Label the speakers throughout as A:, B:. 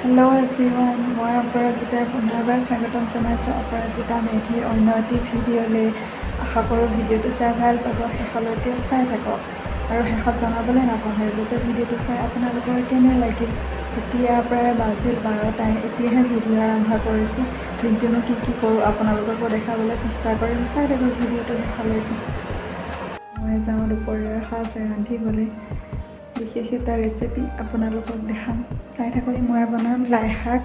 A: Hello everyone, মই অপৰাজিতাই পুনৰবাৰ স্বাগতম জনাইছোঁ অপৰাজিতা মেধিৰ অন্য এটি ভিডিঅ'লৈ। আশা কৰোঁ ভিডিঅ'টো চাই ভাল পাব, শেষলৈকে চাই থাকক আৰু শেষত জনাবলৈ নাপাহৰিব যে ভিডিঅ'টো চাই আপোনালোকৰ কেনে লাগিল। এতিয়া প্ৰায় বাজিল 12টাই, এতিয়াহে ভিডিঅ' আৰম্ভ কৰিছোঁ। দিনটোনো কি কৰোঁ আপোনালোককো দেখাবলৈ চেষ্টা কৰিম, চাই থাকক ভিডিঅ'টো শেষলৈকে। মই যাওঁ দুপৰীয়াৰ সাজ ৰান্ধিবলৈ। বিশেষ এটা ৰেচিপি আপোনালোকক দেখাম, চাই থাকক। মই বনাম লাই শাক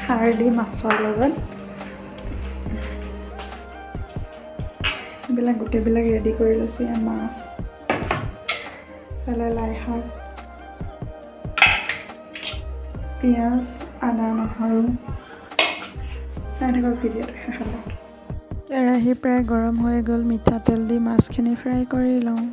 A: খাৰ দি মাছৰ লগত। এইবিলাক গোটেইবিলাক ৰেডি কৰি লৈছোঁ। ইয়াত মাছ, ইফালে লাই শাক, পিঁয়াজ, আদা, নহৰু। চাই থাকক ভিডিঅ'টো শেষলৈকে। কেৰাহী প্ৰায় গৰম হৈ গ'ল, মিঠাতেল দি মাছখিনি ফ্ৰাই কৰি লওঁ।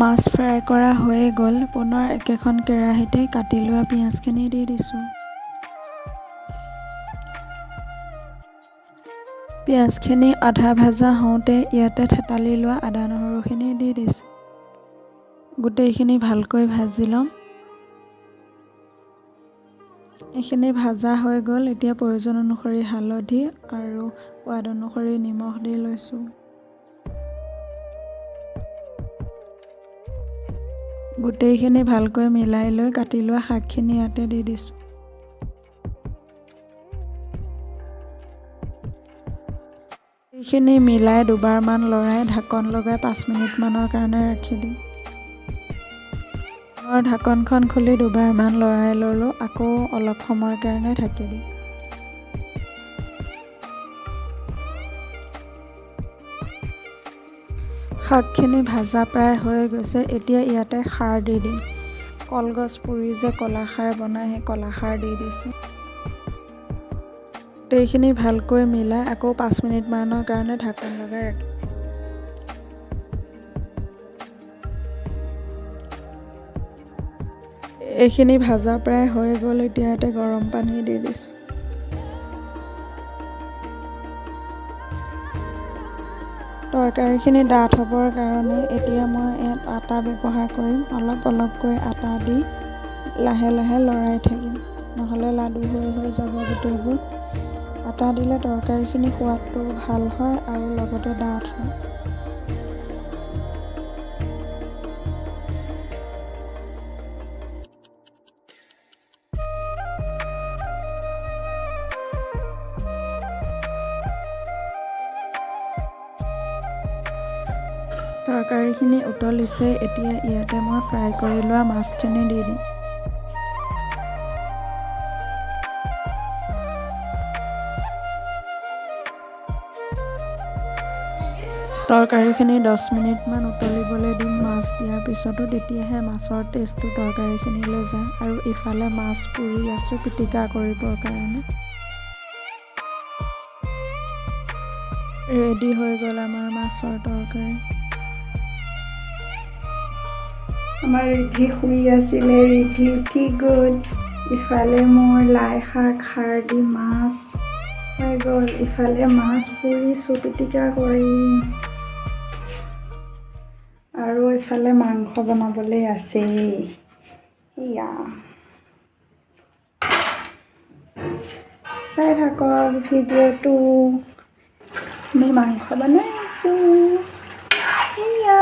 A: মাছ ফ্ৰাই কৰা হৈয়ে গ'ল। পুনৰ একেখন কেৰাহীতে কাটি লোৱা পিঁয়াজখিনি দি দিছোঁ। পিঁয়াজখিনি আধা ভাজা হওঁতে ইয়াতে থেতালি লোৱা আদা নহৰুখিনি দি দিছোঁ। গোটেইখিনি ভালকৈ ভাজি ল'ম। এইখিনি ভাজা হৈ গ'ল। এতিয়া প্ৰয়োজন অনুসৰি হালধি আৰু সোৱাদ অনুসৰি নিমখ দি লৈছোঁ। গোটেইখিনি ভালকৈ মিলাই লৈ কাটি লোৱা শাকখিনি ইয়াতে দি দিছোঁ। এইখিনি মিলাই দুবাৰমান লৰাই ঢাকন লগাই 5 মিনিটমানৰ কাৰণে ৰাখি দিম। মই ঢাকনখন খুলি দুবাৰমান লৰাই ল'লোঁ, আকৌ অলপ সময়ৰ কাৰণে ঢাকি দিম। শাকখিনি ভাজা প্ৰায় হৈ গৈছে। এতিয়া ইয়াতে খাৰ দি দিম। কলগছ পুৰি যে কলা খাৰ বনাই, সেই কলা খাৰ দি দিছোঁ। গোটেইখিনি ভালকৈ মিলাই আকৌ 5 মিনিটমানৰ কাৰণে ঢাকন লগাই ৰাখিম। এইখিনি ভাজা প্ৰায় হৈ গ'ল। এতিয়া ইয়াতে গৰম পানী দি দিছোঁ। তৰকাৰীখিনি ডাঠ হ'বৰ কাৰণে এতিয়া মই ইয়াত আটা ব্যৱহাৰ কৰিম। অলপ অলপকৈ আটা দি লাহে লাহে লৰাই থাকিম, নহ'লে লাডু হৈ যাব গোটেইবোৰ। আটা দিলে তৰকাৰীখিনি সোৱাদটো ভাল হয় আৰু লগতে ডাঠ হয়। তৰকাৰীখিনি উতলিছে। এতিয়া ইয়াতে মই ফ্ৰাই কৰি লোৱা মাছখিনি দি দিম। তৰকাৰীখিনি 10 মিনিটমান উতলিবলৈ দিম মাছ দিয়াৰ পিছতো, তেতিয়াহে মাছৰ টেষ্টটো তৰকাৰীখিনিলৈ যায়। আৰু ইফালে মাছ পুৰি আছোঁ পিটিকা কৰিবৰ কাৰণে। ৰেডি হৈ গ'ল আমাৰ মাছৰ তৰকাৰী। আমাৰ ৰিধি শুই আছিলে, ৰিধি উঠি গ'ল। ইফালে মোৰ লাই শাক খাৰ দি মাছ হৈ গ'ল, ইফালে মাছ পুৰিছোঁ পিটিকা কৰি, আৰু ইফালে মাংস বনাবলৈ আছেই। ইয়া চাই থাকক ভিডিঅ'টো। আমি মাংস বনাই আছোঁ। ইয়া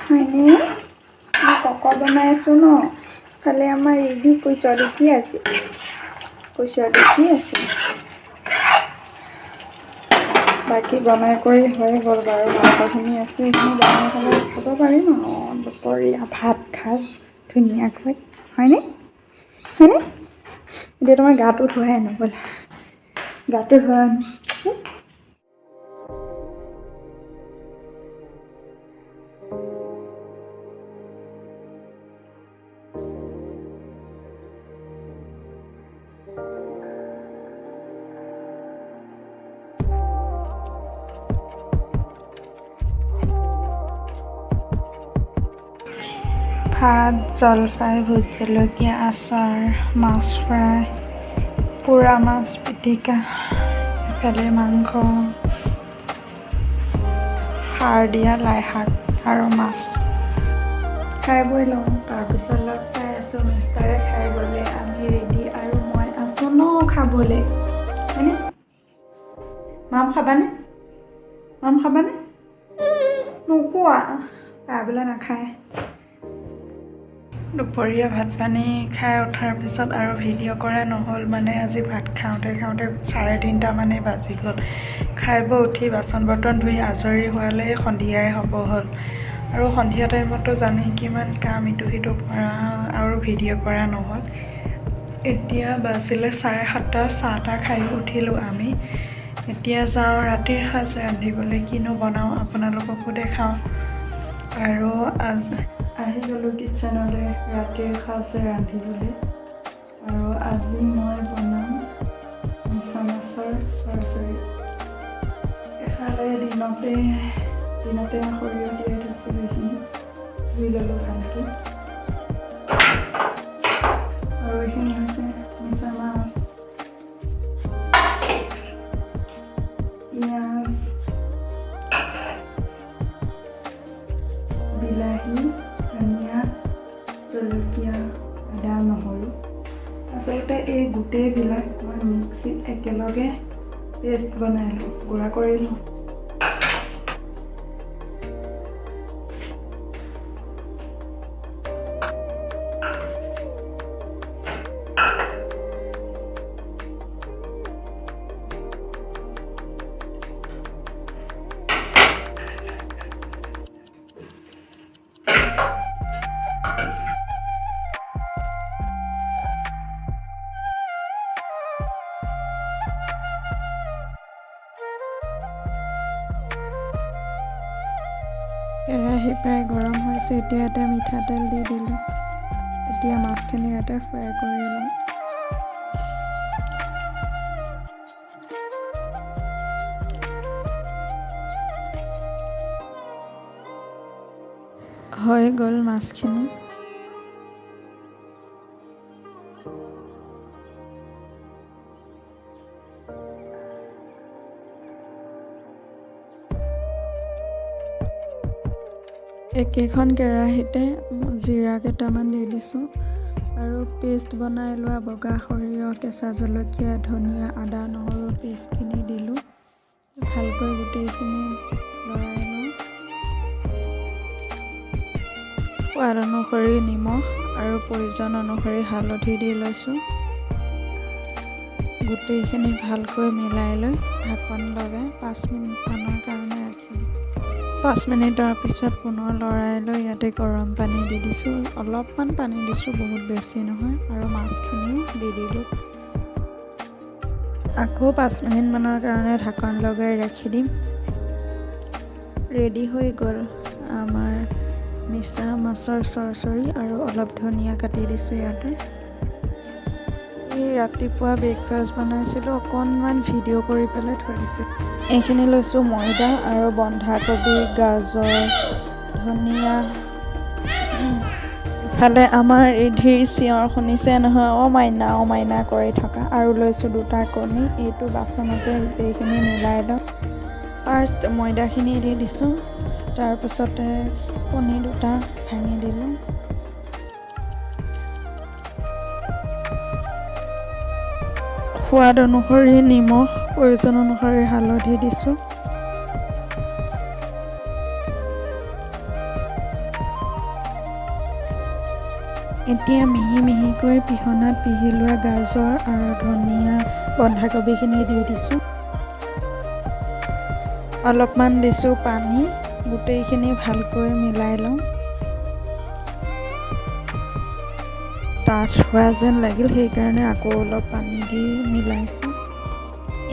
A: হয়নে? আমি ককৰ বনাই আছোঁ ন। ইফালে আমাৰ ৰিধি কৈছ দেখি আছে। বাকী বনাই কৰি হৈ গ'ল বাৰু, মাংসখিনি আছে, এইখিনি বনাই পেলাই খাব পাৰিম আৰু দুপৰীয়া ভাত খাজ ধুনীয়াকৈ, হয়নে হয়নে? এতিয়া তোমাৰ গাটো ধুৱাই আনো ব'লা, গাটো ধুৱাই আনো। ভাত, জলফাই, ভোট জলকীয়া, আচাৰ, মাছ ফ্ৰাই, পোৰা মাছ পিটিকা, ইফালে মাংস, সাৰ দিয়া লাই শাক আৰু মাছ। খাই বৈ লওঁ, তাৰপিছত লগ পাই আছোঁ। মিষ্টাৰে খাই গ'লে আমি ৰেডি আৰু মই আছোঁ ন খাবলৈ, হয়নে? মাম খাবানে? মাম খাবানে? নোখোৱা, তাই বোলে নাখায়। দুপৰীয়া ভাত পানী খাই উঠাৰ পিছত আৰু ভিডিঅ' কৰা নহ'ল, মানে আজি ভাত খাওঁতে 3:30 বাজি গ'ল। খাই বৈ উঠি বাচন বৰ্তন ধুই আজৰি হোৱালৈ সন্ধিয়াই হ'ব হ'ল, আৰু সন্ধিয়া টাইমতো জানেই কিমান কাম, ইটো সিটো কৰা আৰু ভিডিঅ' কৰা নহ'ল। এতিয়া বাজিলে 7:30, চাহ তাহ খাই উঠিলোঁ আমি। এতিয়া যাওঁ ৰাতিৰ সাজ ৰান্ধিবলৈ, কিনো বনাওঁ আপোনালোককো দেখাওঁ। আৰু আহি গ'লোঁ কিটচেনলৈ ৰাতিৰ সাজ ৰান্ধিবলৈ, আৰু আজি মই বনাম মিছা মাছৰ চৰচৰি। এফালে দিনতে সৰিয়হ তিয়াই থৈছিলোঁ, এইখিনি ধুই ল'লোঁ ভালকৈ, আৰু এইখিনি হৈছে মিছা মাছ, পিঁয়াজ, বিলাহী, ধনিয়া, জলকীয়া, আদা, নহৰু। আচলতে এই গোটেইবিলাক মই মিক্সিত একেলগে পেষ্ট বনাই লওঁ, গুড়া কৰি লওঁ। কেৰাহী প্ৰায় গৰম হৈছে, এতিয়া ইয়াতে মিঠাতেল দি দিলোঁ। এতিয়া মাছখিনি ইয়াতে ফ্ৰাই কৰি লওঁ। হৈ গ'ল মাছখিনি। একেখন কেৰাহীতে জিৰা কেইটামান দি দিছোঁ, আৰু পেষ্ট বনাই লোৱা বগা সৰিয়হ, কেঁচা জলকীয়া, ধনিয়া, আদা, নহৰু পেষ্টখিনি দিলোঁ। ভালকৈ গোটেইখিনি লৰাই লওঁ। সোৱাদ অনুসৰি নিমখ আৰু প্ৰয়োজন অনুসৰি হালধি দি লৈছোঁ। গোটেইখিনি ভালকৈ মিলাই লৈ ঢাকন লগাই 5 মিনিটমানৰ কাৰণে ৰাখি দিওঁ। 5 মিনিটৰ পিছত পুনৰ লৰাই লৈ ইয়াতে গৰম পানী দি দিছোঁ, অলপমান পানী দিছোঁ, বহুত বেছি নহয়, আৰু মাছখিনিও দি দিলোঁ। আকৌ 5 মিনিটমানৰ কাৰণে ঢাকন লগাই ৰাখি দিম। ৰেডি হৈ গ'ল আমাৰ মিছা মাছৰ চৰচৰি, আৰু অলপ ধনিয়া কাটি দিছোঁ ইয়াতে। ৰাতিপুৱা ব্ৰেকফাষ্ট বনাইছিলোঁ, অকণমান ভিডিঅ' কৰি পেলাই থৈ দিছোঁ। এইখিনি লৈছোঁ ময়দা আৰু বন্ধাকবি, গাজৰ, ধনিয়া। ইফালে আমাৰ ৰিধিৰ চিঞৰ শুনিছে নহয়, অ মাইনা কৰি থকা। আৰু লৈছোঁ 2টা কণী, এইটো বাচনতে গোটেইখিনি মিলাই লওঁ। ফাৰ্ষ্ট ময়দাখিনি দি দিছোঁ, তাৰপিছতে কণী 2টা ভাঙি দিলোঁ। সোৱাদ অনুসৰি নিমখ, প্ৰয়োজন অনুসৰি হালধি দিছোঁ। এতিয়া মিহি মিহিকৈ পিহনাত পিহি লোৱা গাজৰ আৰু ধনিয়া, বন্ধাকবিখিনি দি দিছোঁ। অলপমান দিছোঁ পানী, গোটেইখিনি ভালকৈ মিলাই লওঁ। ডাঠ হোৱা যেন লাগিল, সেইকাৰণে আকৌ অলপ পানী দি মিলাইছোঁ।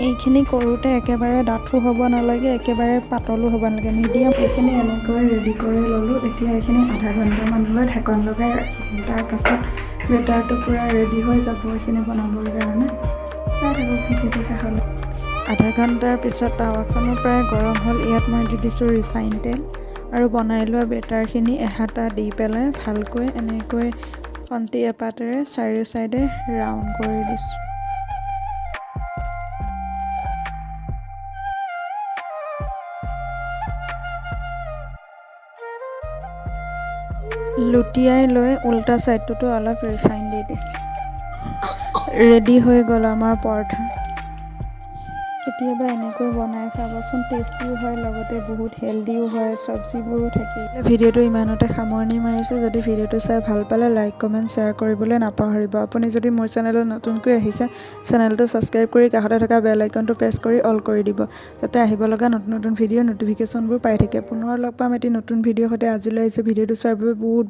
A: এইখিনি কৰোঁতে একেবাৰে ডাঠো হ'ব নালাগে, একেবাৰে পাতলো হ'ব নালাগে, মিডিয়াম। এইখিনি এনেকৈ ৰেডি কৰি ল'লোঁ। এতিয়া এইখিনি আধা ঘণ্টামানলৈ ঢাকন লগাই ৰাখিম। তাৰপাছত বেটাৰটো পূৰা ৰেডি হৈ যাব এইখিনি বনাবৰ কাৰণে। চাই থাকক ভিডিঅ'টো শেষলৈ। আধা ঘণ্টাৰ পিছত টাৱাখনো প্ৰায় গৰম হ'ল। ইয়াত মই দি দিছোঁ ৰিফাইন তেল আৰু বনাই লোৱা বেটাৰখিনি এহাটা দি পেলাই ভালকৈ এনেকৈ খন্তি এপাতেৰে চাৰিও চাইডে ৰাউণ্ড কৰি দিছোঁ। লুটিয়াই লৈ উল্টা ছাইডটোতো অলপ ৰিফাইন দি দিছোঁ। ৰেডি হৈ গ'ল আমাৰ পৰঠা। কেতিয়াবা এনেকৈ বনাই খাবচোন, টেষ্টিও হয়, লগতে বহুত হেল্ডিও হয়, চব্জিবোৰো থাকে। ভিডিঅ'টো ইমানতে সামৰণি মাৰিছোঁ। যদি ভিডিঅ'টো চাই ভাল পালে লাইক, কমেণ্ট, শ্বেয়াৰ কৰিবলৈ নাপাহৰিব। আপুনি যদি মোৰ চেনেলত নতুনকৈ আহিছে, চেনেলটো ছাবস্ক্ৰাইব কৰি কাষতে থকা বেল আইকনটো প্ৰেছ কৰি অল কৰি দিব, যাতে আহিব লগা নতুন নতুন ভিডিঅ'ৰ ন'টিফিকেশ্যনবোৰ পাই থাকে। পুনৰ লগ পাম এটি নতুন ভিডিঅ'ৰ সৈতে। আজিলৈ আহিছোঁ। ভিডিঅ'টো চোৱাৰ বাবে বহুত